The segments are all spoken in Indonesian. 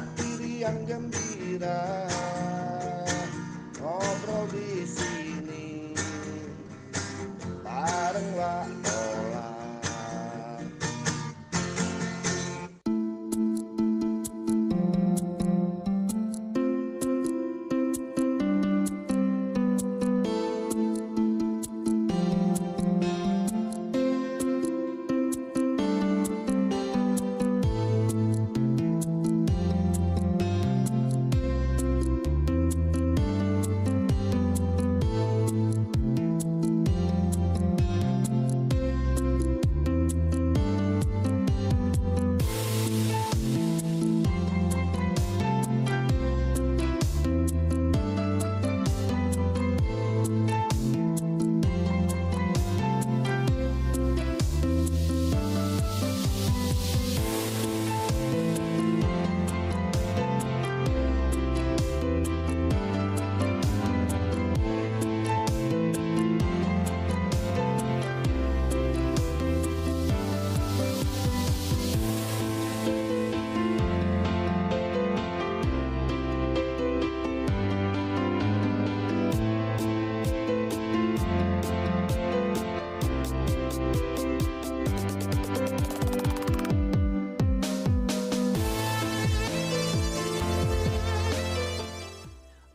hati riang gembira, ngobrol di sini bareng Wak Ola.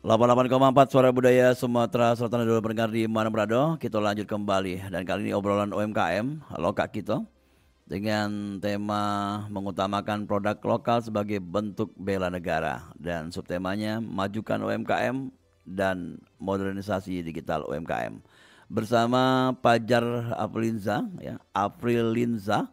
Delapan koma empat Suara Budaya Sumatera Selatan dulu pendengar di mana berada. Kita lanjut kembali dan kali ini obrolan UMKM lokal kita dengan tema mengutamakan produk lokal sebagai bentuk bela negara dan subtemanya majukan UMKM dan modernisasi digital UMKM bersama Pajar Aprilinza ya, Aprilinza,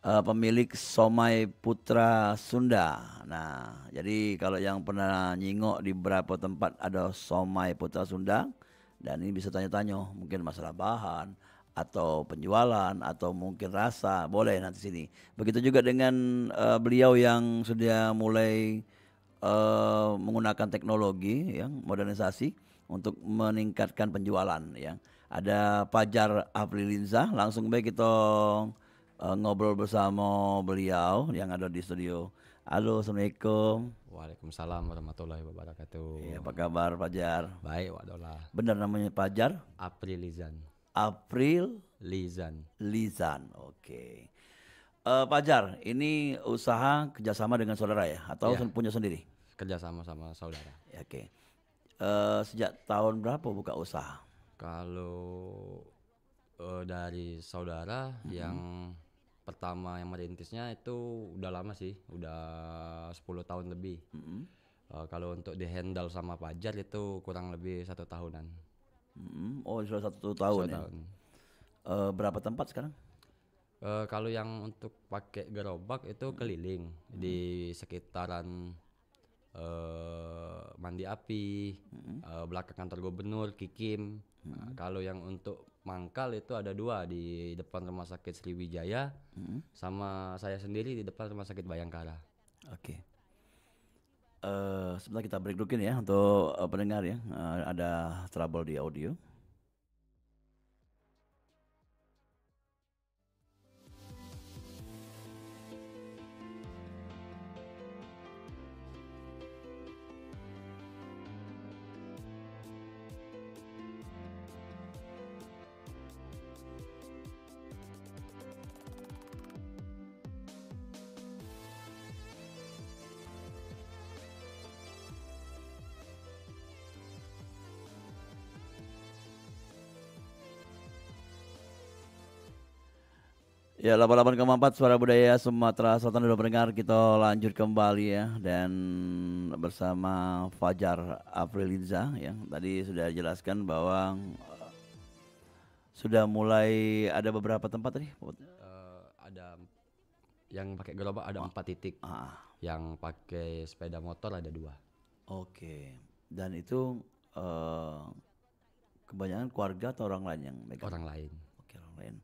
pemilik Somai Putra Sunda. Nah, jadi kalau yang pernah nyingok di beberapa tempat ada Somai Putra Sunda, dan ini bisa tanya-tanya mungkin masalah bahan atau penjualan atau mungkin rasa, boleh nanti sini. Begitu juga dengan beliau yang sudah mulai menggunakan teknologi yang modernisasi untuk meningkatkan penjualan ya. Ada Pajar Aprilinza, langsung baik kita ngobrol bersama beliau yang ada di studio. Halo, Assalamualaikum. Waalaikumsalam warahmatullahi wabarakatuh. Ya, apa kabar Pajar? Baik, Wak Dola. Benar namanya Pajar? Aprilizan. April Lizan. Lizan. Oke. Pajar, ini usaha kerjasama dengan saudara ya? Atau Iya. punya sendiri? Kerjasama sama saudara. Ya, oke. Sejak tahun berapa buka usaha? Kalau dari saudara yang pertama yang merintisnya itu udah lama sih, udah 10 tahun lebih. Kalau untuk dihandle sama Pajar itu kurang lebih 1 tahunan. Oh, sudah 1 tahun 1 ya. tahun. Berapa tempat sekarang? Kalau yang untuk pakai gerobak itu keliling di sekitaran Mandi Api, belakang kantor gubernur, Kikim. Nah, kalau yang untuk mangkal itu ada 2 di depan Rumah Sakit Sriwijaya, sama saya sendiri di depan Rumah Sakit Bayangkara. Oke. Sebentar kita break dulu ya untuk pendengar ya. Ada trouble di audio. Ya, 88,4 Suara Budaya Sumatera Selatan sudah mendengar. Kita lanjut kembali ya, dan bersama Fajar Aprilinza ya. Tadi sudah jelaskan bahwa sudah mulai ada beberapa tempat tadi. Ada yang pakai gerobak ada 4 titik. Yang pakai sepeda motor ada 2. Oke. Dan itu kebanyakan keluarga atau orang lain yang megang? Orang lain. Oke, orang lain.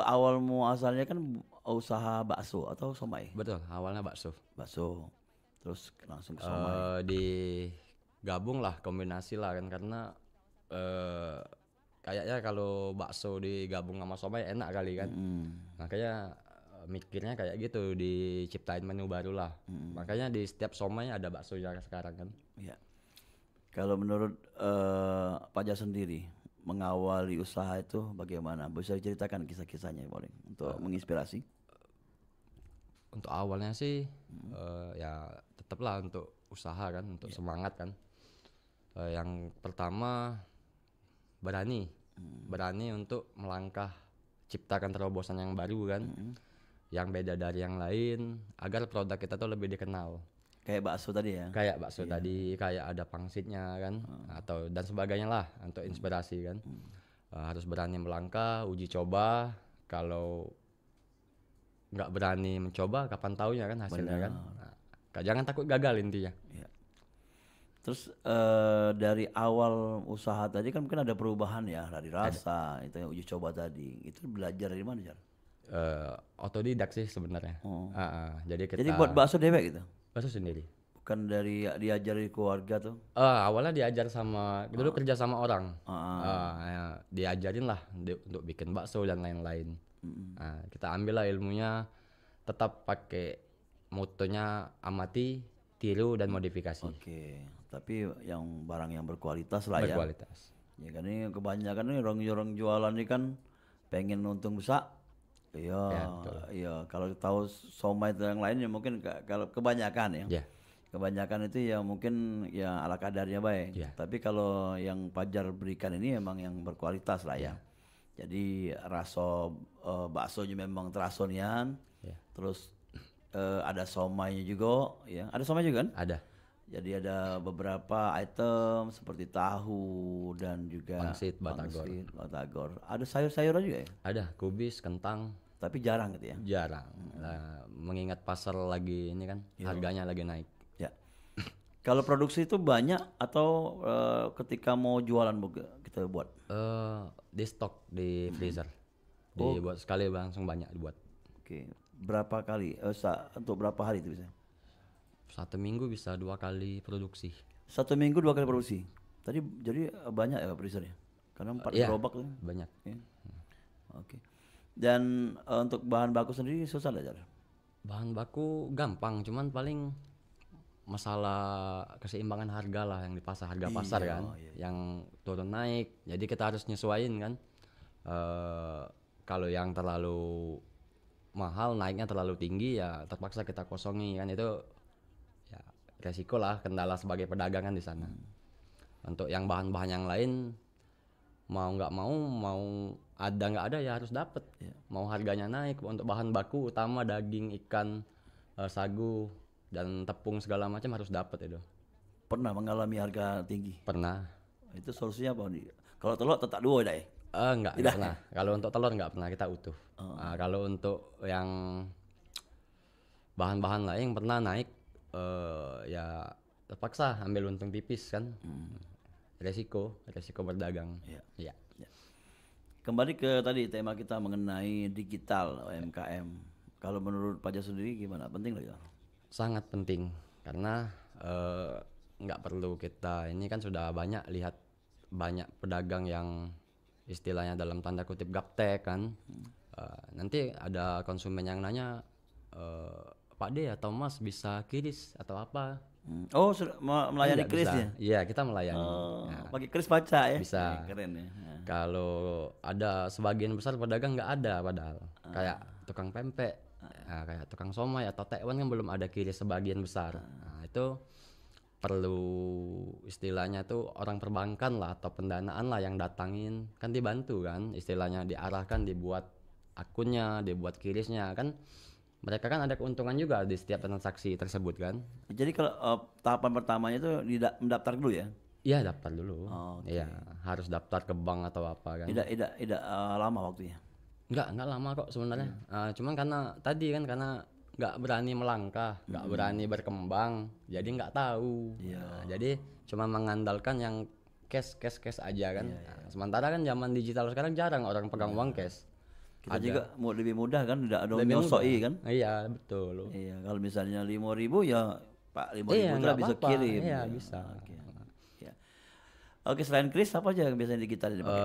Awal muasalnya kan usaha bakso atau somai? Betul, awalnya bakso. Bakso, terus langsung ke somai. Digabung lah, kombinasi lah kan, karena kayaknya kalau bakso digabung sama somai enak kali kan. Makanya mikirnya kayak gitu, diciptain menu baru lah. Makanya di setiap somai ada bakso sekarang kan. Ya. Kalau menurut Pak Jas sendiri mengawali usaha itu bagaimana? Bisa diceritakan kisah-kisahnya boleh untuk menginspirasi? Untuk awalnya sih ya tetaplah untuk usaha kan, untuk semangat kan. Yang pertama berani untuk melangkah, ciptakan terobosan yang baru kan, yang beda dari yang lain agar produk kita tuh lebih dikenal. Kayak bakso tadi ya? Kayak bakso tadi, kayak ada pangsitnya kan, atau dan sebagainya lah untuk inspirasi kan. Harus berani melangkah, uji coba. Kalau nggak berani mencoba, kapan taunya kan hasilnya kan. Nah, jangan takut gagal intinya. Ya. Terus dari awal usaha tadi kan mungkin ada perubahan ya dari rasa itu yang uji coba tadi. Itu belajar dari mana Jar? Otodidak sih sebenarnya. Jadi kita Jadi buat bakso dewek gitu? bakso sendiri. Bukan dari diajari keluarga tuh? Awalnya diajar sama dulu kerja sama orang. Ya, diajarin lah untuk bikin bakso dan lain-lain. Nah, kita ambil lah ilmunya, tetap pakai motonya amati, tiru dan modifikasi. Oke, tapi yang barang yang berkualitas lah ya. Berkualitas. Ya kan ini kebanyakan nih orang-orang jualan ini kan pengen untung besar. Iya, iya. Kalau tahu somai itu yang lain ya mungkin kalau kebanyakan ya. Ya. Kebanyakan itu ya mungkin ya ala kadarnya baik. Ya. Tapi kalau yang Pajar berikan ini emang yang berkualitas lah ya. Jadi rasa baksonya memang terasonian. Ya. Terus ada somainya juga ya. Ada somai juga kan? Ada Jadi ada beberapa item seperti tahu dan juga pangsit, batagor. Ada sayur-sayuran juga ya? ada kubis, kentang, Tapi jarang gitu ya. jarang. Nah, mengingat pasar lagi ini kan harganya lagi naik. Ya. Kalau produksi itu banyak atau ketika mau jualan kita buat? Di stok di freezer. Dibuat sekali langsung banyak dibuat. Oke. Berapa kali? Untuk berapa hari itu bisa? 1 minggu bisa 2 kali produksi. 1 minggu 2 kali produksi. Tadi jadi banyak ya freezernya? Karena 4 gerobak tuh. Banyak. Oke. Oke. Dan untuk bahan baku sendiri susah nggak Jar? Bahan baku gampang, cuman paling masalah keseimbangan harga lah yang di pasar, harga pasar kan, yang turun naik. Jadi kita harus nyesuaiin kan. Kalau yang terlalu mahal naiknya terlalu tinggi ya terpaksa kita kosongi kan, itu ya resiko lah, kendala sebagai pedagang kan di sana. Untuk yang bahan-bahan yang lain mau nggak mau ada nggak ada ya harus dapet. Mau harganya naik, untuk bahan baku utama daging, ikan, sagu dan tepung segala macam harus dapet itu. Pernah mengalami harga tinggi? Pernah. Itu solusinya apa? Kalau telur tetap dua dah ya? Enggak pernah. Kalau untuk telur nggak pernah, kita utuh. Kalau untuk yang bahan-bahan lain yang pernah naik, ya terpaksa ambil untung tipis kan. Resiko berdagang. Ya. Kembali ke tadi tema kita mengenai digital UMKM. Kalau menurut Pak Jas sendiri gimana? Penting nggak ya? Sangat penting karena nggak perlu kita ini kan sudah banyak lihat banyak pedagang yang istilahnya dalam tanda kutip gaptek kan. Nanti ada konsumen yang nanya, Pak D atau Mas bisa kiris atau apa? Oh, melayani Nggak kris bisa. ya? Iya, kita melayani. Pakai kris baca ya? Bisa. Keren ya. Kalau ada sebagian besar pedagang nggak ada padahal. Kayak tukang pempek, kayak tukang somai atau tekwan kan belum ada kiris sebagian besar. Nah, itu perlu istilahnya tuh orang perbankan lah atau pendanaan lah yang datangin, kan dibantu kan, istilahnya diarahkan, dibuat akunnya, dibuat kirisnya kan. Mereka kan ada keuntungan juga di setiap transaksi tersebut kan. Jadi kalau tahapan pertamanya itu mendaftar dulu ya? Iya, daftar dulu. Oh, Iya, harus daftar ke bank atau apa kan. Tidak lama waktunya. Enggak lama kok sebenarnya. Cuman karena tadi kan karena nggak berani melangkah, nggak berani berkembang, jadi nggak tahu. Nah, jadi cuma mengandalkan yang cash aja kan. Nah, sementara kan zaman digital sekarang jarang orang pegang uang cash. Kita juga lebih mudah kan, tidak ada Lebih nyosoi mudah. kan? Iya, betul. Iya, kalau misalnya 5.000 ya Pak 5.000 Iya, itu nggak bisa apa-apa. kirim. Iya, Ya, bisa. Oke. Ya. Oke, selain kris apa aja yang biasanya digital dipakai?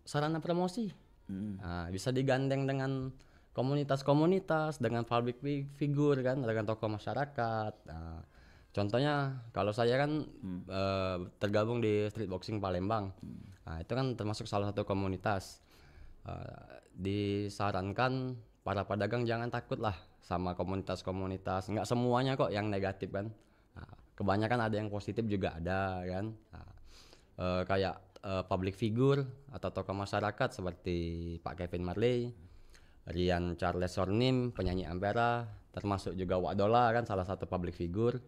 Sarana promosi. Nah, bisa digandeng dengan komunitas-komunitas dengan public figure kan, dengan tokoh masyarakat. Nah, contohnya kalau saya kan tergabung di street boxing Palembang. Nah, itu kan termasuk salah satu komunitas. Disarankan para pedagang jangan takut lah sama komunitas-komunitas. Nggak semuanya kok yang negatif kan. Nah, kebanyakan ada yang positif juga ada kan. Nah, kayak public figure atau tokoh masyarakat seperti Pak Kevin Marley, Rian Charles Sornim, penyanyi Ampera, termasuk juga Wak Dola kan salah satu public figure.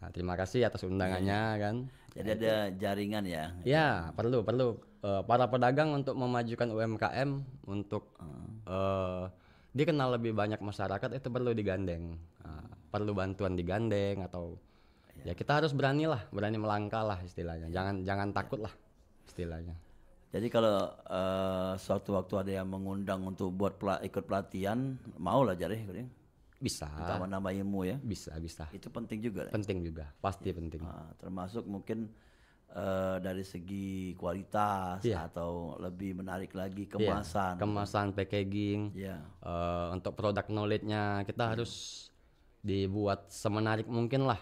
Nah, terima kasih atas undangannya kan. Jadi ada jaringan ya. Ya, perlu para pedagang untuk memajukan UMKM untuk dikenal lebih banyak masyarakat itu perlu digandeng. Perlu bantuan digandeng atau ya kita harus berani melangkah lah istilahnya. Jangan takut lah istilahnya. Jadi kalau suatu waktu ada yang mengundang untuk buat ikut pelatihan, mau lah Jar ya? Bisa. Nambah ilmu ya. Bisa. Itu penting juga. Penting juga, pasti penting. Termasuk mungkin dari segi kualitas atau lebih menarik lagi kemasan. Kemasan, packaging. Untuk produk knowledge-nya kita harus dibuat semenarik mungkin lah.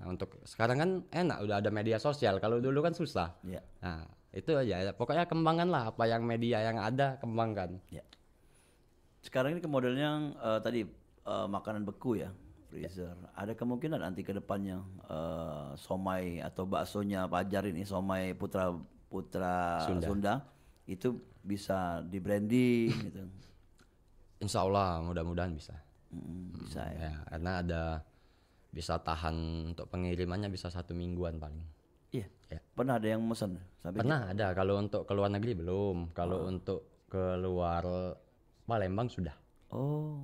Untuk sekarang kan enak udah ada media sosial. Kalau dulu kan susah. Nah, itu aja. Pokoknya kembangkan lah apa yang media yang ada, kembangkan. Sekarang ini ke modelnya tadi makanan beku ya, freezer. Ada kemungkinan nanti ke depannya somai atau baksonya Pajar ini, somai Putra Sunda itu bisa di branding gitu. Insya Allah mudah-mudahan bisa. Bisa ya. Karena bisa tahan untuk pengirimannya bisa 1 mingguan paling. Iya. Pernah ada yang mesen? Pernah ada. Kalau untuk ke luar negeri belum. Kalau untuk ke luar Palembang sudah. Oh.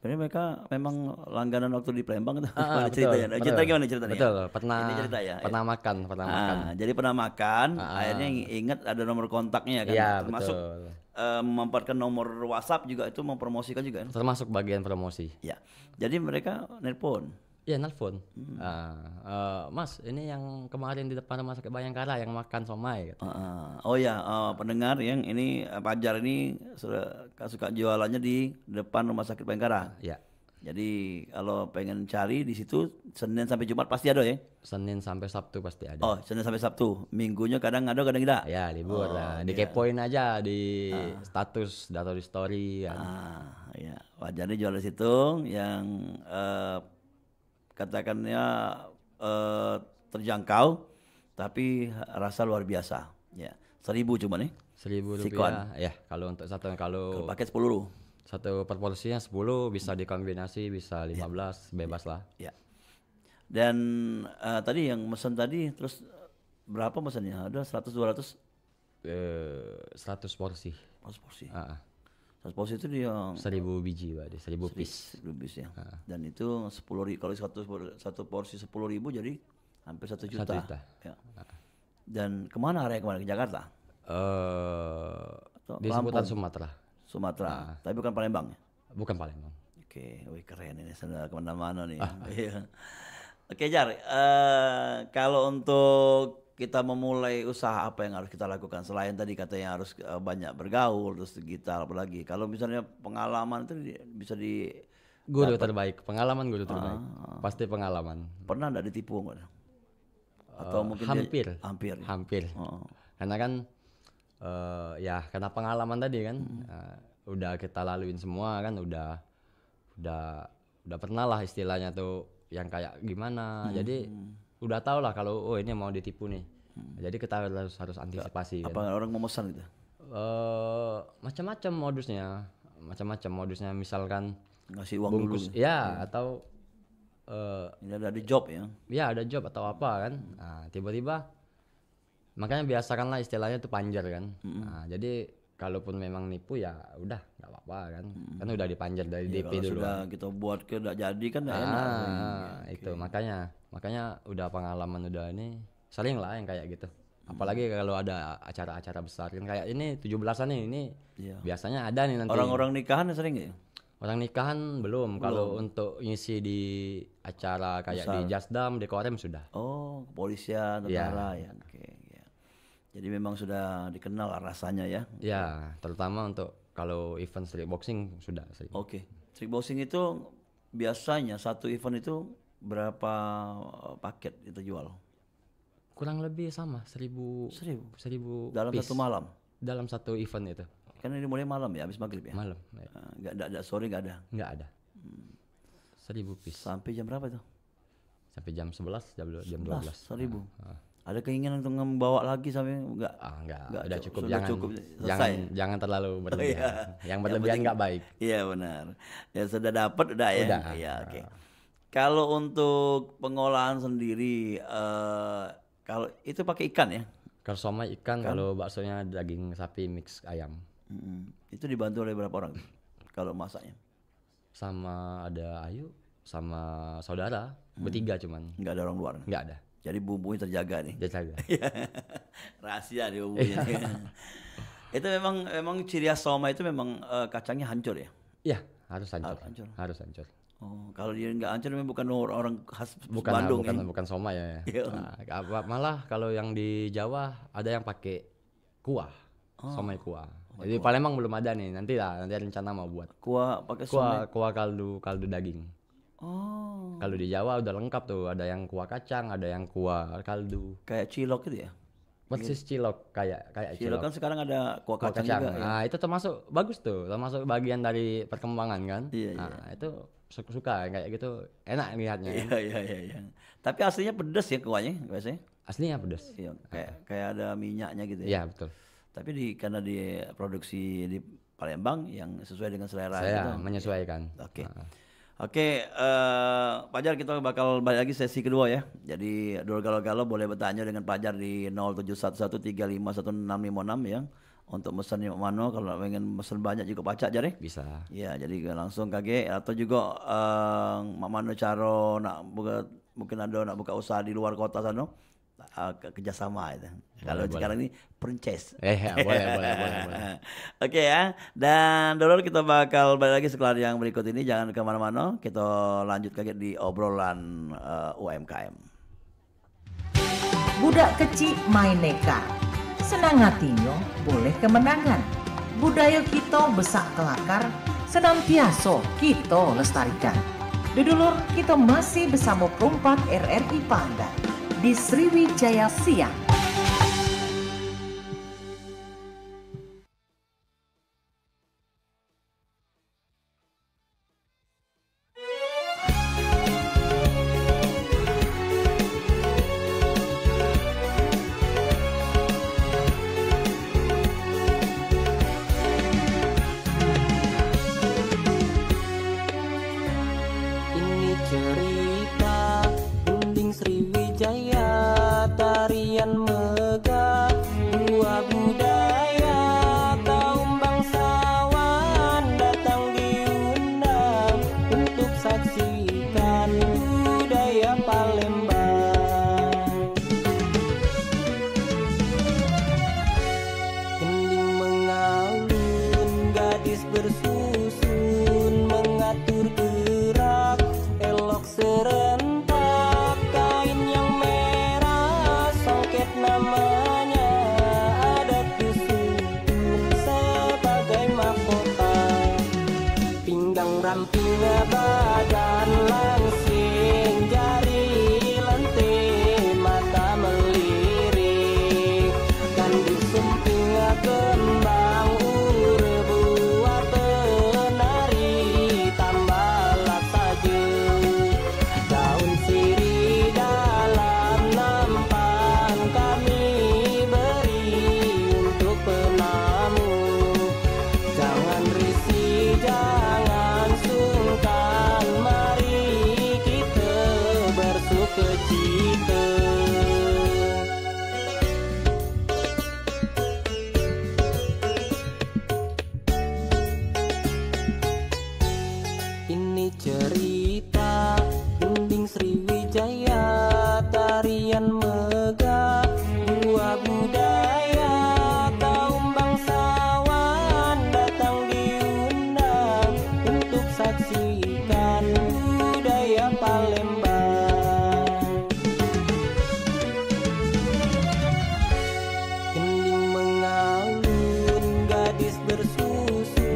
Jadi mereka memang langganan waktu di Palembang itu. Ceritanya. Cerita gimana ceritanya? Betul. Pernah. Ini cerita ya. Pernah makan. Jadi pernah makan. Akhirnya ingat ada nomor kontaknya kan. Iya, termasuk memanfaatkan nomor WhatsApp juga itu mempromosikan juga. Termasuk bagian promosi. Ya. Jadi mereka nelpon. Iya, nelpon. Mas, ini yang kemarin di depan rumah sakit Bayangkara yang makan somai. Gitu. Pendengar yang ini Pajar ini suka jualannya di depan rumah sakit Bayangkara. Iya. Jadi kalau pengen cari di situ Senin sampai Jumat pasti ada ya? Senin sampai Sabtu pasti ada. Oh, Senin sampai Sabtu. Minggunya kadang ada, kadang tidak. Ya, libur lah. Dikepoin aja di status atau di story kan. Pajar ini jual di situ yang katakannya terjangkau tapi rasa luar biasa ya. 1.000 cuma nih. 1.000 Sikon. rupiah ya kalau untuk satu. Kalau paket 10 satu per porsinya 10 bisa dikombinasi bisa 15 bebas lah ya. Dan tadi yang mesen tadi terus berapa mesennya? Ada 100-200 100 porsi 100 porsi. 100 porsi itu dia 1.000 biji Pak, 1.000 piece. 1.000 piece ya. Dan itu 10.000 kalau satu porsi 10.000 jadi hampir 1 juta. 1 juta. Ya. Dan kemana area kemana? Ke Jakarta? Di seputar Sumatera. Tapi bukan Palembang ya? Bukan Palembang. Oke, wih keren ini sudah kemana-mana nih. Oke Jar, kalau untuk kita memulai usaha apa yang harus kita lakukan selain tadi katanya harus banyak bergaul terus digital apalagi kalau misalnya pengalaman itu bisa di guru terbaik pengalaman pasti pengalaman. Pernah enggak ditipu enggak? Atau mungkin hampir karena kan ya karena pengalaman tadi kan udah kita laluin semua kan udah pernah lah istilahnya tuh yang kayak gimana jadi udah tau lah kalau ini mau ditipu nih. Jadi kita harus antisipasi. Apa kan? Orang memesan gitu? Macam-macam modusnya misalkan ngasih uang bungkus, dulu. Ya atau ini ada job ya? Ya ada job atau apa kan? Nah, tiba-tiba makanya biasakanlah istilahnya tuh panjer kan. Nah, jadi kalaupun memang nipu ya udah nggak apa-apa kan. Kan udah dipanjer dari DP dulu. Sudah kita buat ke nggak jadi kan nggak enak. Itu makanya udah pengalaman udah ini sering lah yang kayak gitu. Apalagi kalau ada acara-acara besar kan kayak ini 17-an nih ini biasanya ada nih nanti. Orang-orang nikahan sering nggak? Orang nikahan belum. Kalau untuk ngisi di acara kayak besar. Di Jasdam, di Korem sudah. Oh, kepolisian, tentara ya. Oke. Jadi memang sudah dikenal rasanya ya. Ya, terutama untuk Kalau event street boxing sudah sering. Oke. Street boxing itu biasanya satu event itu berapa paket itu jual? Kurang lebih sama 1000 Dalam piece satu malam. dalam satu event itu. Kan ini mulai malam ya, habis maghrib ya. Malam. Nggak ada sore nggak ada. Nggak ada. 1000 piece Sampai jam berapa itu? sampai jam 11 jam 12. 1000. Ada keinginan untuk membawa lagi sampai enggak? Enggak, Nggak, udah cukup. sudah jangan cukup, jangan selesai. jangan terlalu berlebihan. iya. Yang berlebihan penting- nggak baik. Iya benar. Ya sudah dapat udah ya. Udah. Iya, oke. Kalau untuk pengolahan sendiri kalau itu pakai ikan ya? Kalau somai ikan, kalau baksonya daging sapi mix ayam. Itu dibantu oleh berapa orang kalau masaknya? Sama ada Ayu sama saudara, bertiga cuman. Nggak ada orang luar. Nggak ada. Jadi bumbunya terjaga nih. Dia saja. Rahasia di bumbunya. Itu memang ciri khas somai itu memang kacangnya hancur ya? Iya, harus hancur. hancur. Harus hancur. Oh, kalau dia nggak hancur memang bukan orang khas Bukan Bandung bukan ya? bukan somai ya. Iya. Malah kalau yang di Jawa ada yang pakai kuah. Somai kuah. Jadi Palembang belum ada nih. Nanti rencana mau buat. Kuah pakai somai. Kuah kaldu daging. Oh, Kalau di Jawa udah lengkap tuh, ada yang kuah kacang, ada yang kuah kaldu. kayak cilok gitu ya? Persis cilok kayak Cilok cilok. kan sekarang ada kuah Kuah kacang, kacang. juga ya? Nah, itu termasuk bagus tuh, termasuk bagian dari perkembangan kan. Iya, Nah, itu suka kayak gitu, enak lihatnya kan. Iya. Tapi aslinya pedes ya kuahnya biasanya? Aslinya pedas. Iya, kayak ada minyaknya gitu ya? Iya, betul. Tapi karena diproduksi di Palembang yang sesuai dengan selera Saya gitu. menyesuaikan. Oke. Nah, Oke, Pajar kita bakal balik lagi sesi kedua ya. Jadi Dul Galau-Galau boleh bertanya dengan Pajar di 0711351656 ya. Untuk mesen yang mana kalau pengen mesen banyak juga pacak Jar ya. bisa. Ya, jadi langsung kage atau juga mak mano caro nak buka mungkin ada nak buka usaha di luar kota sana kerjasama itu. Kalau boleh. sekarang ini franchise. Boleh. Oke ya, dan dulu kita bakal balik lagi setelah yang berikut ini. Jangan kemana-mana, kita lanjut lagi di obrolan UMKM. Budak kecil main neka, senang hatinya boleh kemenangan. Budaya kita besak kelakar, senantiasa kita lestarikan. Dudulur kita masih bersama perempat RRI Pandan di Sriwijaya Siang. Ini cerita gunting Sriwijaya, tarian megah, dua budaya, kaum bangsawan datang diundang untuk saksikan budaya Palembang. Kening mengalun, gadis bersusun, mengatur gerak, elok serentak, kain yang merah, songket namanya, ada kesusun sebagai mahkota. Pinggang ramping badan langsing, jari lentik, mata melirik, gandus sumping kembang ure buat penari, tambalah saja daun sirih dalam nampan kami beri untuk penamu. Jangan risih, jangan sungkan, mari kita bersukacita. Ini cerita gunting Sriwijaya, tarian megah, dua budaya, kaum bangsawan datang diundang untuk saksikan budaya Palembang. Kening mengalun, gadis bersusun,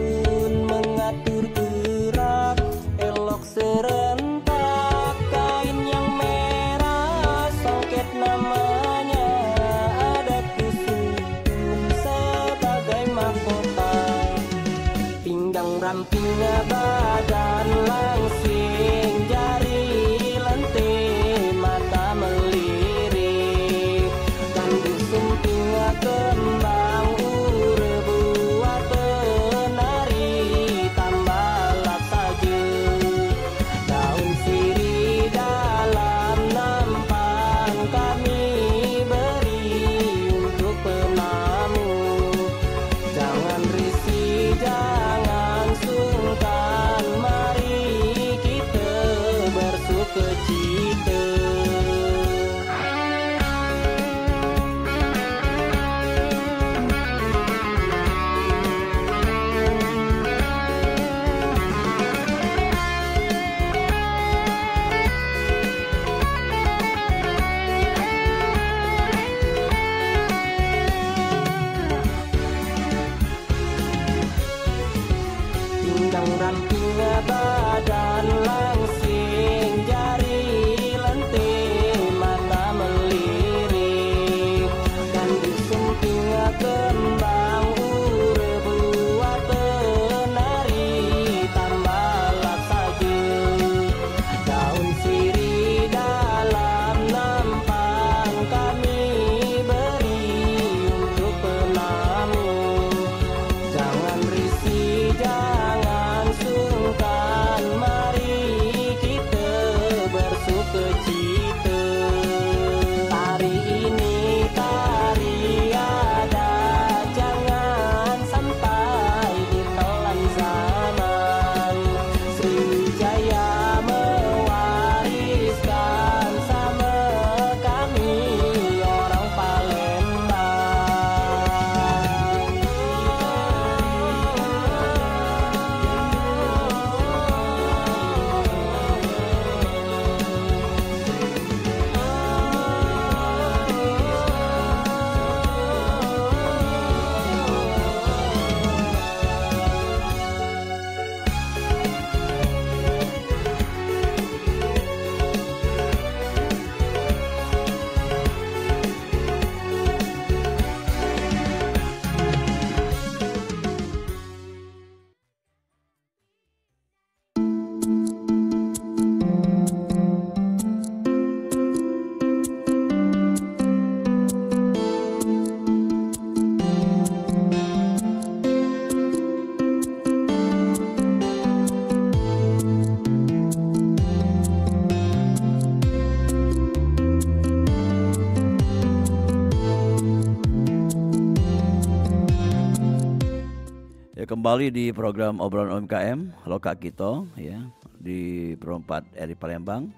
Kembali di program obrolan UMKM, halo Kak Kito ya, di Pro 4 RI Palembang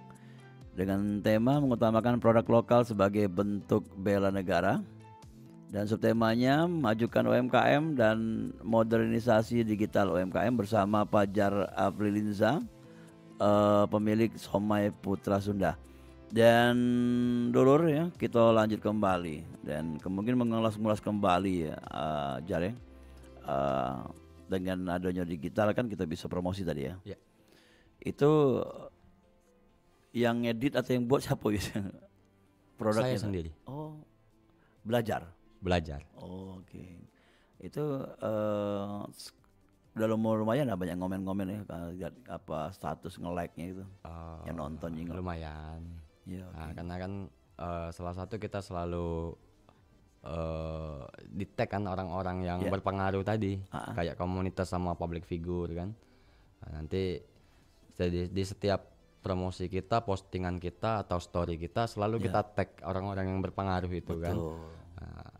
dengan tema mengutamakan produk lokal sebagai bentuk bela negara dan subtemanya majukan UMKM dan modernisasi digital UMKM bersama Fajar Aprilinza, pemilik Somai Putra Sunda. Dan dulur ya, kita lanjut kembali dan kemungkinan mengulas kembali ya, Jar ya. Dengan adanya digital kan kita bisa promosi tadi ya. Ya. Itu yang ngedit atau yang buat siapa biasanya? Produknya Saya sendiri. Oh, belajar. Oh, oke. Itu udah lumayan lah banyak ngomen-ngomen ya, lihat apa status nge-like-nya itu. Yang nonton juga. Lumayan. Ya, Nah, karena kan salah satu kita selalu di-tag kan orang-orang yang berpengaruh tadi, kayak komunitas sama public figure kan. Nah, nanti di setiap promosi kita, postingan kita atau story kita selalu kita tag orang-orang yang berpengaruh itu. Betul. Kan. Nah,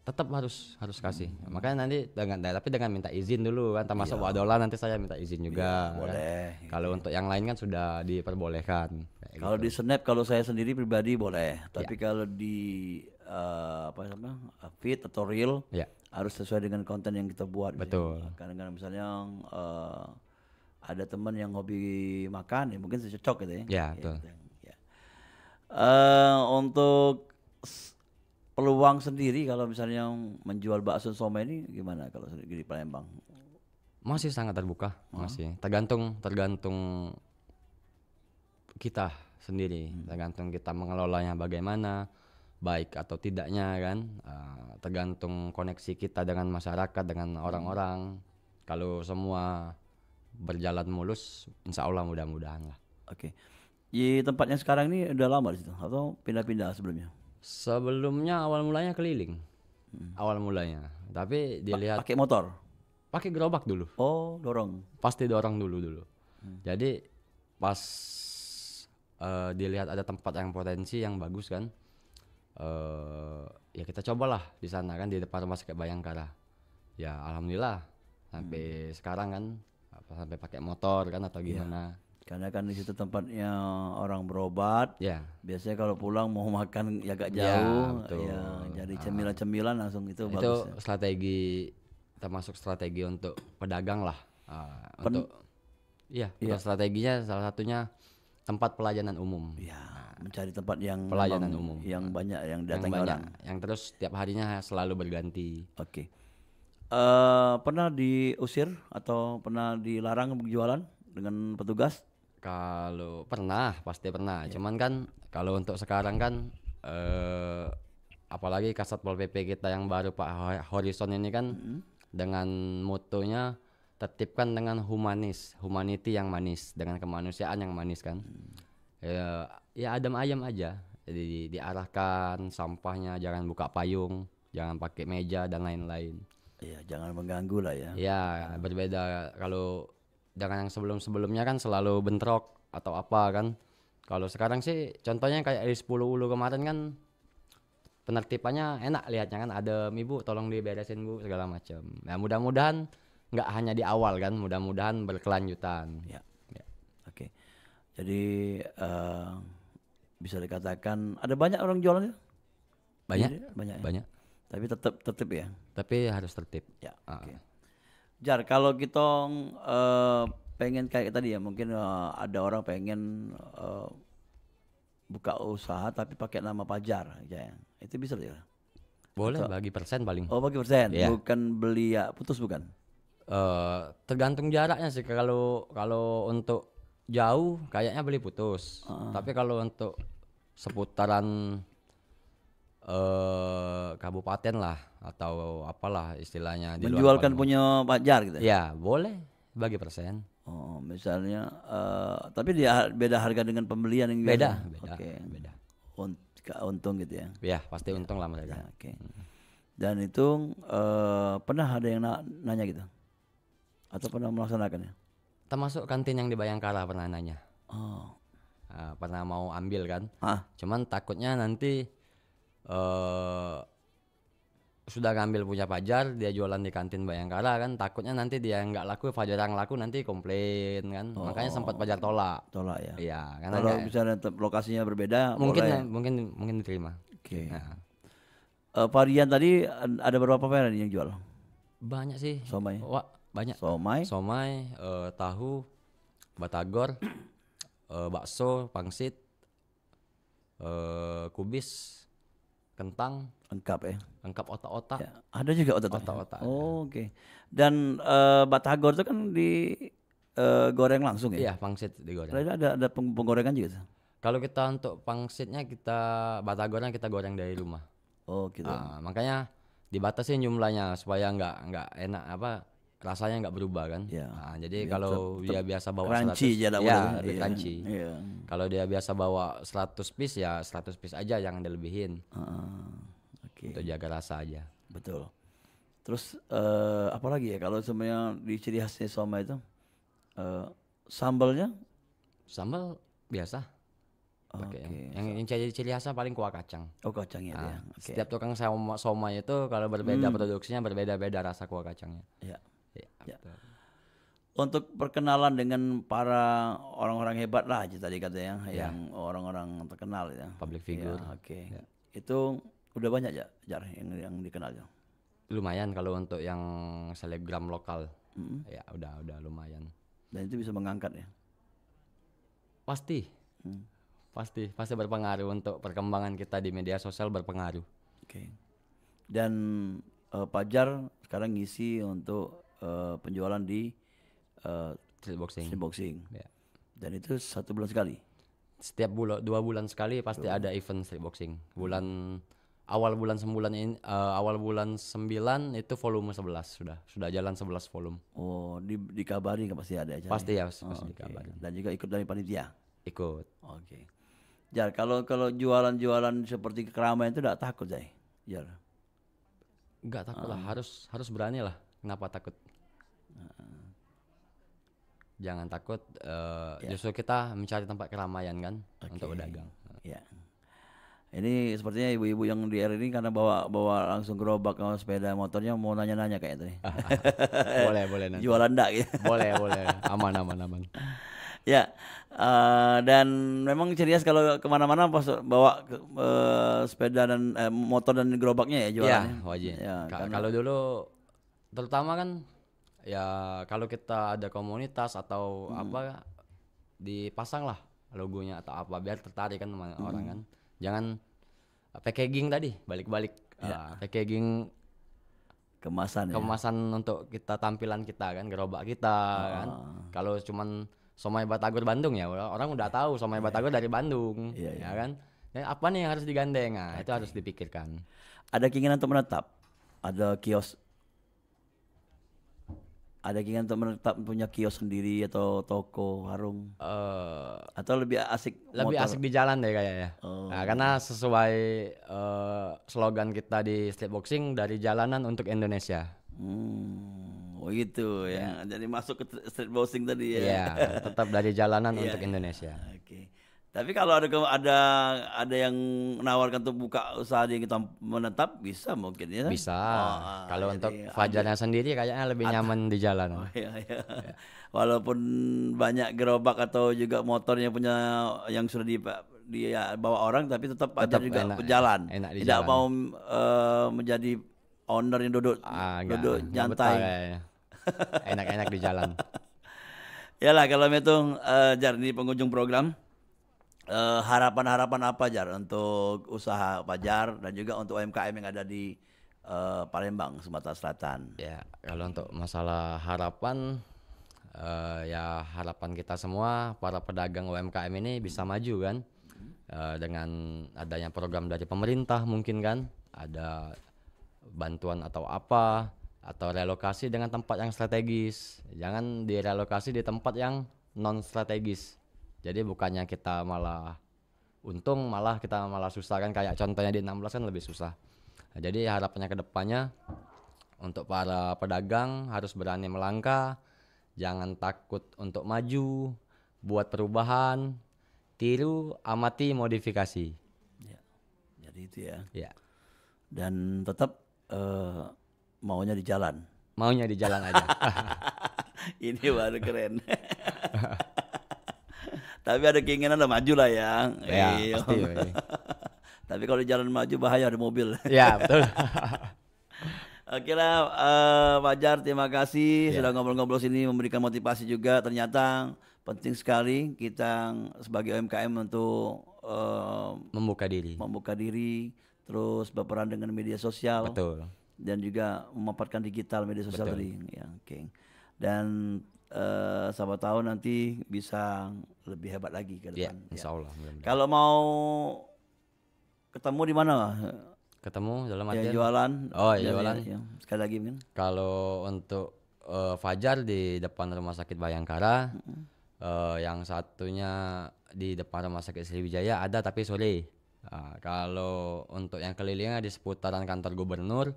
tetap harus kasih. Makanya nanti dengan minta izin dulu kan, termasuk Wadola nanti saya minta izin juga. Boleh. Kan. Kalau untuk yang lain kan sudah diperbolehkan. Kalau di snap kalau saya sendiri pribadi boleh, tapi kalau di feed atau reel harus sesuai dengan konten yang kita buat. Betul. Kadang-kadang misalnya ada teman yang hobi makan, ya mungkin cocok gitu ya. Ya, betul. Ya. Untuk peluang sendiri kalau misalnya menjual bakso somai ini gimana kalau di Palembang? Masih sangat terbuka, masih tergantung kita sendiri, tergantung kita mengelolanya bagaimana, baik atau tidaknya kan, tergantung koneksi kita dengan masyarakat, dengan orang-orang. Kalau semua berjalan mulus, insya Allah mudah-mudahan lah. Oke. Di tempatnya sekarang ini udah lama di situ atau pindah-pindah sebelumnya? Sebelumnya awal mulanya keliling, awal mulanya, tapi dilihat pakai motor, pakai gerobak dulu. Oh, dorong. Pasti dorong dulu. Jadi pas dilihat ada tempat yang potensi yang bagus kan, ya kita cobalah di sana kan, di depan rumah sakit Bayangkara. Ya alhamdulillah sampai sekarang kan, sampai pakai motor kan atau gimana. Karena kan di situ tempatnya orang berobat. Ya. Biasanya kalau pulang mau makan ya agak jauh, ya jadi cemilan-cemilan langsung itu bagus. Itu strategi, termasuk strategi untuk pedagang lah. Untuk strateginya salah satunya tempat pelayanan umum. Ya, mencari tempat yang pelayanan umum, yang banyak yang datang orang. Yang terus tiap harinya selalu berganti. Oke. Pernah diusir atau pernah dilarang berjualan dengan petugas? Kalau pernah, pasti pernah. Cuman kan kalau untuk sekarang kan apalagi Kasat Pol PP kita yang baru Pak Horizon ini kan dengan motonya tertibkan dengan humanity yang manis, dengan kemanusiaan yang manis kan. Ya adem ayem aja. Jadi diarahkan sampahnya jangan buka payung, jangan pakai meja dan lain-lain. Iya, jangan mengganggu lah ya. Ya, berbeda kalau dengan yang sebelumnya kan selalu bentrok atau apa kan. Kalau sekarang sih contohnya kayak di 10 Ulu kemarin kan penertibannya enak lihatnya kan, ada ibu tolong diberesin bu segala macam. Ya mudah-mudahan nggak hanya di awal kan, mudah-mudahan berkelanjutan. Ya. Oke. Jadi bisa dikatakan ada banyak orang jualan ya? Banyak. Tapi tetap tertib ya. Tapi harus tertib. Ya. Oke. Jar, kalau kita pengen kayak tadi ya, mungkin ada orang pengen buka usaha tapi pakai nama Fajar, ya. Itu bisa ya? Boleh, bagi persen paling. Oh, bagi persen, yeah. Bukan beli ya putus bukan? Tergantung jaraknya sih. Kalau untuk jauh kayaknya beli putus. Tapi kalau untuk seputaran kabupaten lah atau apalah istilahnya menjualkan punya Fajar gitu ya boleh bagi persen. Oh misalnya tapi dia beda harga dengan pembelian yang beda. Okay. Beda untung gitu ya. Ya pasti untung lah mereka. Oke. Dan itu pernah ada yang nanya gitu atau pernah melaksanakannya? Termasuk kantin yang di Bayangkara pernah nanya. Pernah mau ambil kan. Cuman takutnya nanti sudah ngambil punya Fajar, dia jualan di kantin Bayangkara kan, takutnya nanti dia nggak laku, Fajar yang laku nanti komplain kan, makanya sempat Fajar tolak. Tolak ya. Iya, karena Kalau nggak- misalnya lokasinya berbeda, mungkin boleh. mungkin diterima. Oke. Nah, Varian tadi ada berapa varian yang jual? banyak sih. Somai. Wah, banyak. Somai. Somai, tahu, batagor, bakso, pangsit, kubis, kentang, Lengkap ya. lengkap otak-otak. Ya, ada juga otak-otak. Otak-otak. Oh, oke. Dan batagor itu kan di goreng langsung ya? Iya, pangsit digoreng. Ada penggorengan juga. Kalau kita untuk pangsitnya batagornya kita goreng dari rumah. Oh, gitu. Makanya dibatasin jumlahnya supaya nggak enak rasanya nggak berubah kan. Iya. Jadi Biar kalau tetap dia biasa bawa crunchy 100, aja lah, ya boleh. lebih Iya. crunchy. Iya. Kalau dia biasa bawa 100 piece ya 100 piece aja, jangan dilebihin. Oke. Untuk jaga rasa aja. Betul. Terus apa lagi ya kalau sebenarnya di ciri khasnya somai itu sambalnya? Sambal biasa. Pakai Oke. yang ciri khasnya paling kuah kacang. Oh, kacangnya dia. Oke. Setiap tukang somai itu kalau berbeda produksinya berbeda-beda rasa kuah kacangnya. Ya. Ya, betul. Untuk perkenalan dengan para orang-orang hebat lah tadi katanya yang orang-orang terkenal ya. Public figure. Ya, oke. Itu udah banyak ya Jar yang dikenal ya. Lumayan kalau untuk yang selebgram lokal. Ya udah lumayan. Dan itu bisa mengangkat ya. Pasti. Pasti berpengaruh untuk perkembangan kita di media sosial, berpengaruh. Oke. Dan Fajar sekarang ngisi untuk penjualan di Street boxing. street boxing. Ya. Dan itu 1 bulan sekali. Setiap 2 bulan sekali pasti ada event street boxing. Awal bulan 9 itu volume 11 sudah jalan 11 volume. Oh, dikabari nggak pasti ada acara? Pasti ya, pasti Oke. dikabarin. Dan juga ikut dari panitia. Ikut. Oke. Jar, kalau jualan-jualan seperti keramaian itu enggak takut, Jai? Jar. Enggak takut lah, harus berani lah. Kenapa takut? Jangan takut. Justru kita mencari tempat keramaian kan untuk berdagang. Ya. Ini sepertinya ibu-ibu yang di R ini karena bawa langsung gerobak sama sepeda motornya mau nanya-nanya kayak itu nih. boleh nanti. Jualan enggak gitu. boleh aman. Ya, dan memang ceria kalau kemana-mana pas bawa sepeda dan motor dan gerobaknya ya Iya, jualannya. wajib. Ya, karena- Kalau dulu terutama kan ya kalau kita ada komunitas atau apa dipasang lah logonya atau apa biar tertarik kan sama orang kan. Jangan packaging tadi balik-balik packaging kemasan ya. kemasan untuk kita tampilan kita kan gerobak kita kan. Kalau cuman somai batagor Bandung ya orang udah tahu somai batagor dari Bandung ya kan. Dan apa nih yang harus digandeng? Nah, itu harus dipikirkan. Ada keinginan untuk menetap? Ada kios? Ada keinginan untuk menetap punya kios sendiri atau toko, warung? Atau lebih asik Lebih motor? asik di jalan deh kayaknya. Nah, karena sesuai slogan kita di street boxing dari jalanan untuk Indonesia. Oh gitu ya. Jadi masuk ke street boxing tadi ya. Iya, tetap dari jalanan untuk Indonesia. Oke. Tapi kalau ada yang menawarkan untuk buka usaha yang kita menetap bisa mungkin ya. Bisa. Kalau jadi untuk Fajarnya sendiri kayaknya lebih nyaman di jalan. Iya. Walaupun banyak gerobak atau juga motornya punya yang sudah dibawa orang tapi tetap Fajar juga enak, berjalan. enak di Tidak jalan. mau menjadi owner yang duduk Enggak nyantai. betah kayaknya. Enak-enak di jalan. Yalah kalau itu Jar di penghujung program harapan-harapan apa Jar untuk usaha Fajar dan juga untuk UMKM yang ada di Palembang, Sumatera Selatan. Ya, kalau untuk masalah harapan ya harapan kita semua para pedagang UMKM ini bisa maju kan. Dengan adanya program dari pemerintah mungkin kan ada bantuan atau apa atau relokasi dengan tempat yang strategis. Jangan direlokasi di tempat yang non strategis. Jadi bukannya kita malah untung, malah kita malah susah kan kayak contohnya di 16 kan lebih susah. Nah, jadi harapannya ke depannya untuk para pedagang harus berani melangkah, jangan takut untuk maju, buat perubahan, tiru, amati, modifikasi. Ya. Jadi itu ya. Ya. Dan tetap maunya di jalan. Maunya di jalan aja. Ini baru keren. Tapi ada keinginan udah maju lah ya. Ya, Iya. pasti. Tapi kalau di jalan maju bahaya, ada mobil. Ya, betul. Oke lah, Fajar, terima kasih sudah ngobrol-ngobrol sini, memberikan motivasi juga. Ternyata penting sekali kita sebagai UMKM untuk Membuka diri. membuka diri, terus berperan dengan media sosial. Betul. Dan juga memanfaatkan digital media sosial tadi. Ya, oke. Dan siapa tahu nanti bisa lebih hebat lagi ke Ya, depan. insya Allah. mudah-mudahan. Kalau mau ketemu di mana? Ketemu dalam Ya, artian jualan. Oh, Ya, jualan. ya. Sekali lagi mungkin. Kalau untuk Fajar di depan Rumah Sakit Bayangkara, yang satunya di depan Rumah Sakit Sriwijaya ada tapi sore. Nah, kalau untuk yang kelilingnya di seputaran kantor gubernur,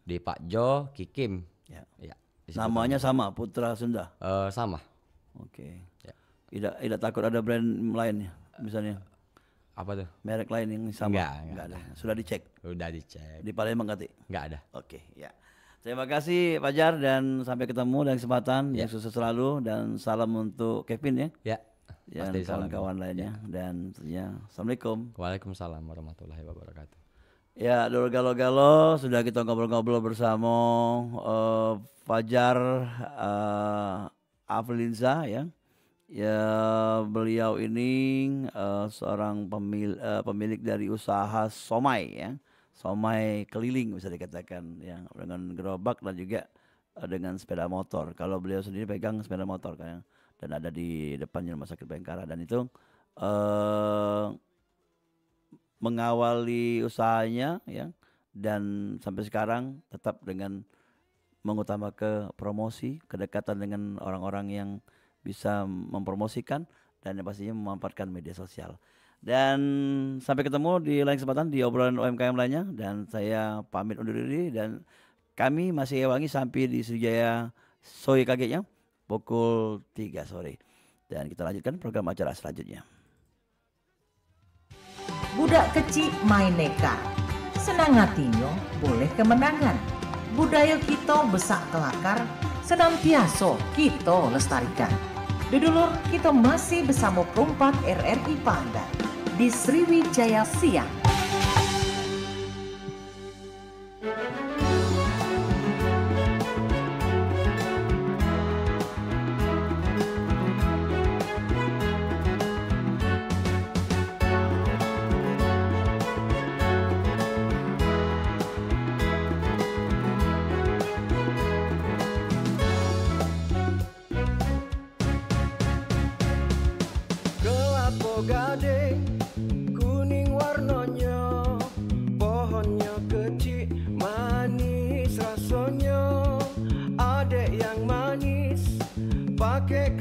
di Pak Jo, Kikim. Ya. Ya, di seputar- Namanya sama, Putra Sunda. sama. Oke. Ya. Tidak takut ada brand lainnya, misalnya Apa tuh? merek lain yang sama. Enggak ada. Sudah dicek Udah dicek. di Palembang Kati. Enggak ada. Oke, ya. Terima kasih Fajar dan sampai ketemu dan kesempatan yang sukses selalu dan salam untuk Kevin ya. Ya. Dan Pasti salam. kawan-kawan lainnya dan tentunya Assalamualaikum. Waalaikumsalam warahmatullahi wabarakatuh. Ya, Dul Galo-Galo sudah kita ngobrol-ngobrol bersama Fajar Aflinza ya. Ya, beliau ini seorang pemilik dari usaha somai ya. Somai keliling bisa dikatakan ya, dengan gerobak dan juga dengan sepeda motor. Kalau beliau sendiri pegang sepeda motor kan, dan ada di depannya Rumah Sakit Bayangkara, dan itu mengawali usahanya ya, dan sampai sekarang tetap dengan mengutamakan promosi, kedekatan dengan orang-orang yang bisa mempromosikan dan yang pastinya memanfaatkan media sosial. Dan sampai ketemu di lain kesempatan di obrolan UMKM lainnya, dan saya pamit undur diri dan kami masih ewangi sampai di Sriwijaya sore kagetnya pukul 3 sore. Dan kita lanjutkan program acara selanjutnya. Budak kecil main neka, senang hatinya boleh kemenangan. Budaya kita besak kelakar, senantiasa kita lestarikan. Dulur, kita masih bersama perempat RRI Pandan di Sriwijaya Siang. Kelapa gading kuning warnanya, pohonnya kecil manis rasanya, adek yang manis pakai